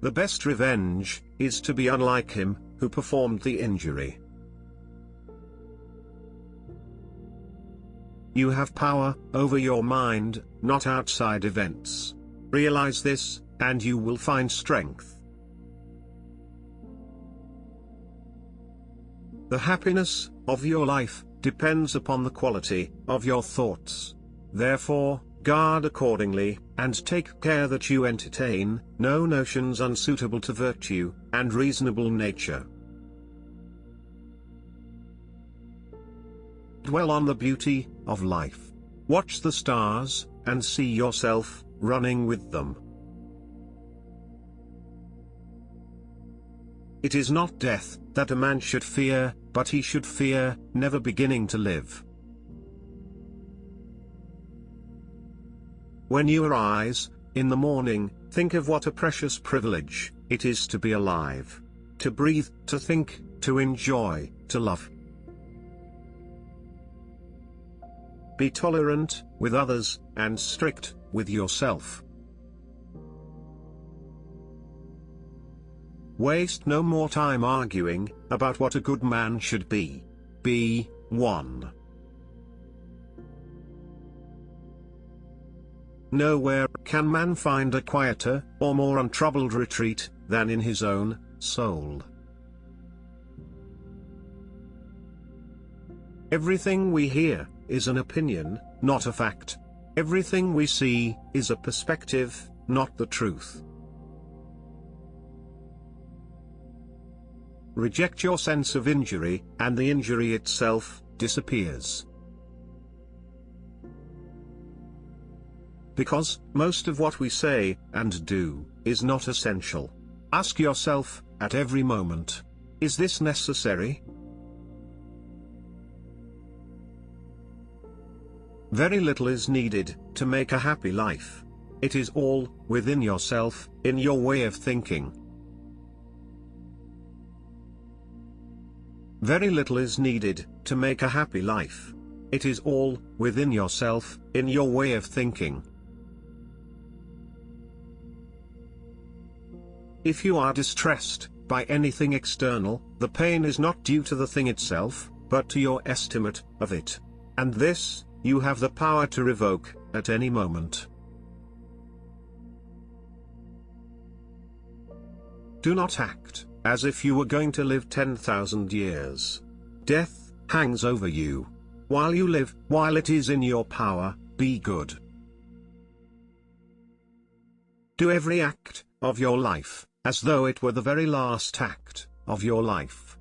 The best revenge is to be unlike him who performed the injury. You have power over your mind, not outside events. Realize this, and you will find strength. The happiness of your life depends upon the quality of your thoughts. Therefore, guard accordingly, and take care that you entertain no notions unsuitable to virtue and reasonable nature. Dwell on the beauty of life. Watch the stars, and see yourself running with them. It is not death that a man should fear, but he should fear never beginning to live. When you arise in the morning, think of what a precious privilege it is to be alive, to breathe, to think, to enjoy, to love. Be tolerant with others, and strict with yourself. Waste no more time arguing about what a good man should be. Be one. Nowhere can man find a quieter or more untroubled retreat than in his own soul. Everything we hear is an opinion, not a fact. Everything we see is a perspective, not the truth. Reject your sense of injury, and the injury itself disappears. Because most of what we say and do is not essential. Ask yourself at every moment, is this necessary? Very little is needed to make a happy life. It is all within yourself, in your way of thinking. Very little is needed to make a happy life. It is all within yourself, in your way of thinking. If you are distressed by anything external, the pain is not due to the thing itself, but to your estimate of it. And this, you have the power to revoke at any moment. Do not act as if you were going to live 10,000 years. Death hangs over you. While you live, while it is in your power, be good. Do every act of your life as though it were the very last act of your life.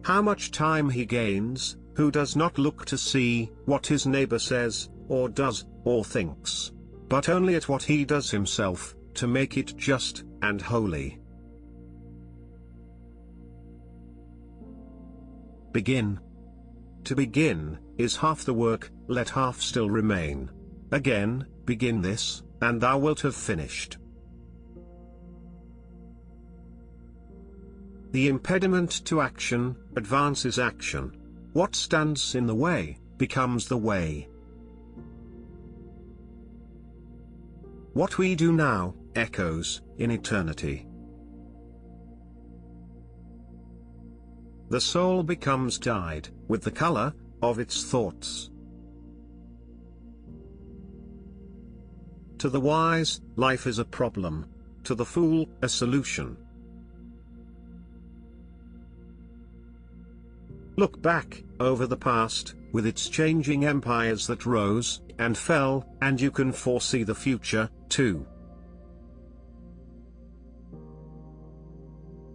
How much time he gains, who does not look to see what his neighbor says, or does, or thinks, but only at what he does himself, to make it just and holy. Begin. To begin is half the work, let half still remain. Again, begin this, and thou wilt have finished. The impediment to action advances action. What stands in the way becomes the way. What we do now echoes in eternity. The soul becomes dyed with the color of its thoughts. To the wise, life is a problem. To the fool, a solution. Look back over the past, with its changing empires that rose and fell, and you can foresee the future, too.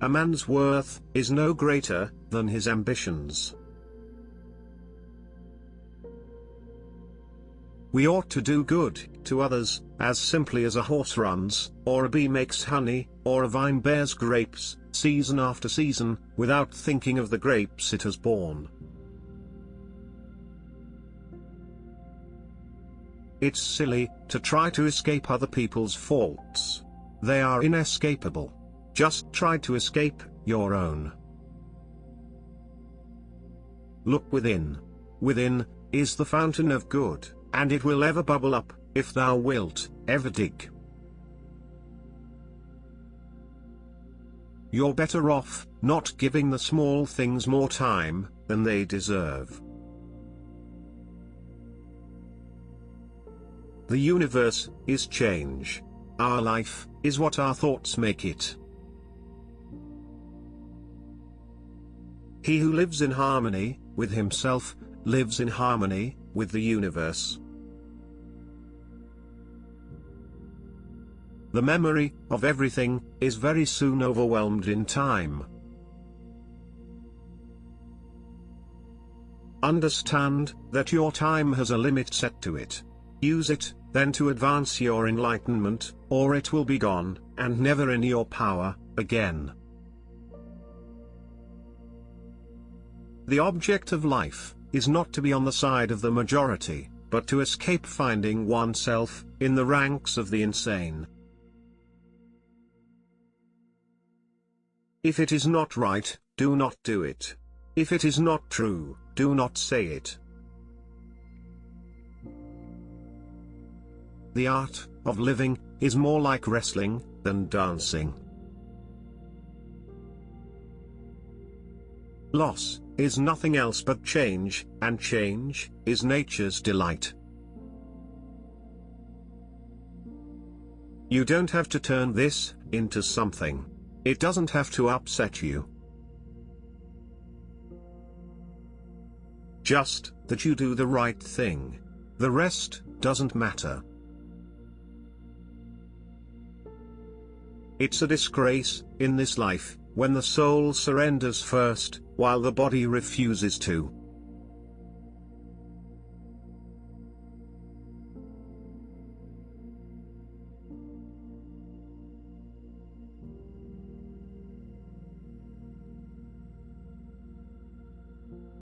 A man's worth is no greater than his ambitions. We ought to do good to others, as simply as a horse runs, or a bee makes honey, or a vine bears grapes, season after season, without thinking of the grapes it has borne. It's silly to try to escape other people's faults. They are inescapable. Just try to escape your own. Look within. Within is the fountain of good, and it will ever bubble up, if thou wilt, ever dig. You're better off not giving the small things more time than they deserve. The universe is change. Our life is what our thoughts make it. He who lives in harmony with himself lives in harmony with the universe. The memory of everything is very soon overwhelmed in time. Understand that your time has a limit set to it. Use it, then, to advance your enlightenment, or it will be gone, and never in your power again. The object of life is not to be on the side of the majority, but to escape finding oneself in the ranks of the insane. If it is not right, do not do it. If it is not true, do not say it. The art of living is more like wrestling than dancing. Loss is nothing else but change, and change is nature's delight. You don't have to turn this into something. It doesn't have to upset you. Just that you do the right thing. The rest doesn't matter. It's a disgrace in this life when the soul surrenders first, while the body refuses to.